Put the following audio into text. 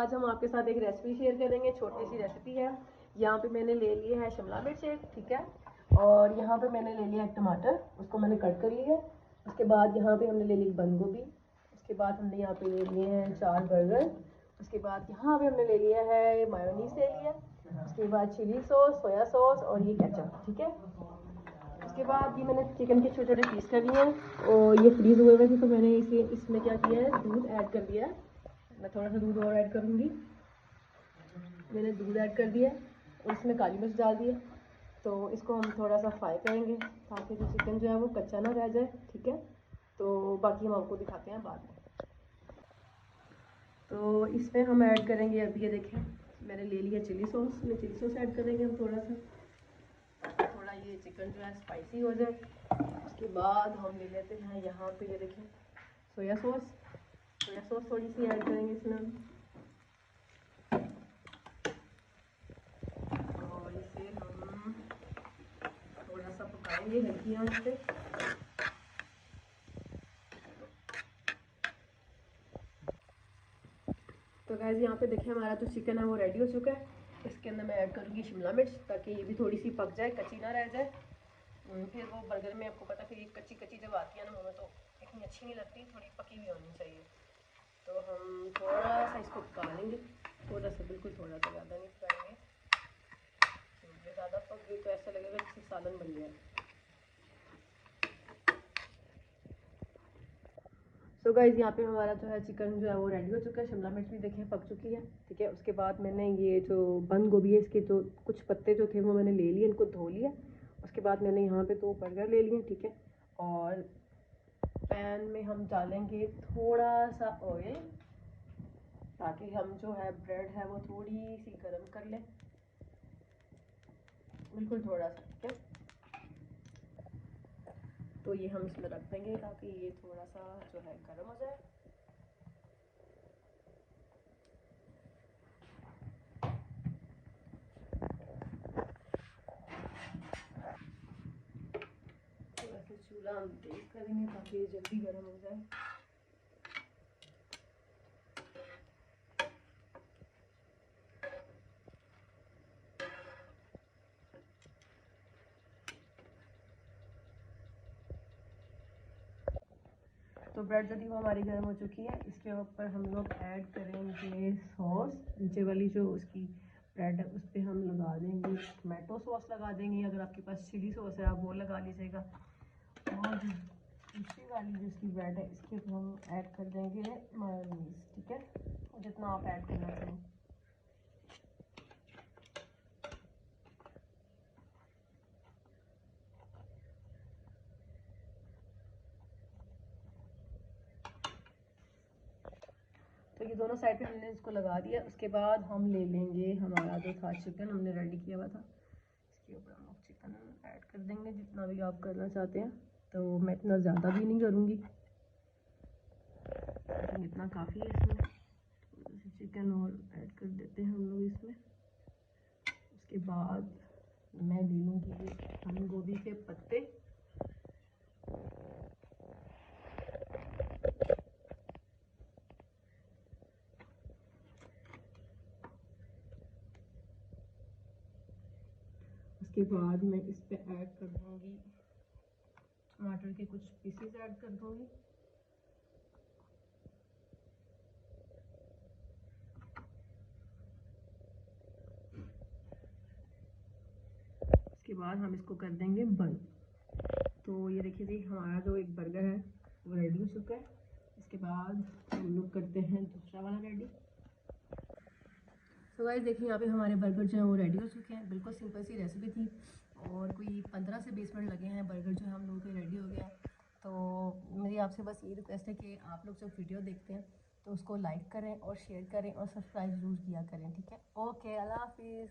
आज हम आपके साथ एक रेसिपी शेयर करेंगे, छोटी सी रेसिपी है। यहाँ पे मैंने ले लिया है शिमला मिर्च एक, ठीक है, और यहाँ पे मैंने ले लिया है टमाटर, उसको मैंने कट कर लिया है। उसके बाद यहाँ पे हमने ले ली बंद गोभी। उसके बाद हमने यहाँ पे ले लिए हैं 4 बर्गर। उसके बाद यहाँ पे हमने ले लिया है मायोनीज ले लिया। उसके बाद चिली सॉस, सोया सॉस और ये केचप, ठीक है। उसके बाद ये मैंने चिकन के छोटे छोटे पीस कर लिए हैं और ये फ्रीज हुए हुए थे, तो मैंने इसे इसमें क्या किया है, दूध ऐड कर दिया है। मैं थोड़ा सा दूध और ऐड करूँगी। मैंने दूध ऐड कर दिया और इसमें काली मिर्च डाल दिया। तो इसको हम थोड़ा सा फ्राई करेंगे ताकि जो चिकन जो है वो कच्चा ना रह जाए, ठीक है। तो बाकी हम आपको दिखाते हैं बाद में। तो इसमें हम ऐड करेंगे, अब ये देखें मैंने ले लिया चिली सॉस। मैं चिली सॉस ऐड करेंगे हम थोड़ा सा, थोड़ा ये चिकन जो है स्पाइसी हो जाए। उसके बाद हम ले लेते हैं यहाँ पे, ये देखें सोया सॉस। सोया सॉस थोड़ी सी ऐड करेंगे इसमें हम, और इसे हम थोड़ा सा पकाएंगे हल्की आंच पे। तो गाइस यहाँ पे देखें हमारा जो चिकन है वो रेडी हो चुका है। इसके अंदर मैं ऐड करूँगी शिमला मिर्च ताकि ये भी थोड़ी सी पक जाए, कच्ची ना रह जाए। फिर वो बर्गर में आपको पता, फिर ये कच्ची कच्ची जब आती है ना मुँह में तो इतनी अच्छी नहीं लगती, थोड़ी पकी हुई होनी चाहिए। तो हम थोड़ा सा इसको पका लेंगे, थोड़ा सा, बिल्कुल थोड़ा सा, ज़्यादा नहीं पकाएंगे। तो ज़्यादा पक गई तो ऐसा लगेगा जैसे सालन बन गया। तो गाइस यहाँ पे हमारा जो है चिकन जो है वो रेडी हो चुका है। शिमला मिर्च भी देखें पक चुकी है, ठीक है। उसके बाद मैंने ये जो बंद गोभी है इसके जो कुछ पत्ते जो थे वो मैंने ले लिए, इनको धो लिया। उसके बाद मैंने यहाँ पे 2 बर्गर ले लिए, ठीक है। और पैन में हम डालेंगे थोड़ा सा ऑयल ताकि हम जो है ब्रेड है वो थोड़ी सी गर्म कर लें, बिल्कुल थोड़ा सा, ठीक है। तो ये हम इसमें रख देंगे ताकि ये थोड़ा सा जो है गर्म हो जाए। थोड़ा सा चूल्हा हम तेज करेंगे ताकि ये जल्दी गर्म हो जाए। तो ब्रेड जल्दी वो हमारी गर्म हो चुकी है। इसके ऊपर हम लोग ऐड करेंगे सॉस, नीचे वाली जो उसकी ब्रेड है उस पर हम लगा देंगे टमाटो सॉस लगा देंगे। अगर आपके पास चिली सॉस है आप वो लगा लीजिएगा। और दूसरी वाली जो इसकी ब्रेड है इसके ऊपर हम ऐड कर देंगे मायोनीज, ठीक है, जितना आप ऐड करना चाहें। तो ये दोनों साइड पे हमने इसको लगा दिया। उसके बाद हम ले लेंगे हमारा जो था चिकन हमने रेडी किया हुआ था, इसके ऊपर हम चिकन ऐड कर देंगे जितना भी आप करना चाहते हैं। तो मैं इतना ज़्यादा भी नहीं करूँगी, इतना काफ़ी है। इसमें थोड़ा सा चिकन और ऐड कर देते हैं हम लोग इसमें। उसके बाद मैं ले लूँगी बंद गोभी के पत्ते, उसके बाद मैं इस पे ऐड कर दूँगी टमाटर के कुछ पीसेस ऐड कर दूँगी। उसके बाद हम इसको कर देंगे बंद। तो ये देखिए जी हमारा जो एक बर्गर है वो रेडी हो चुका है। इसके बाद हम लोग करते हैं दूसरा वाला रेडी। तो गाइस देखिए यहाँ पे हमारे बर्गर जो है वो रेडी हो चुके हैं। बिल्कुल सिंपल सी रेसिपी थी और कोई 15 से 20 मिनट लगे हैं, बर्गर जो है हम लोगों के रेडी हो गया। तो मेरी आपसे बस ये रिक्वेस्ट है कि आप लोग जब वीडियो देखते हैं तो उसको लाइक करें और शेयर करें और सब्सक्राइब ज़रूर किया करें, ठीक है। ओके, अल्लाह हाफिज़।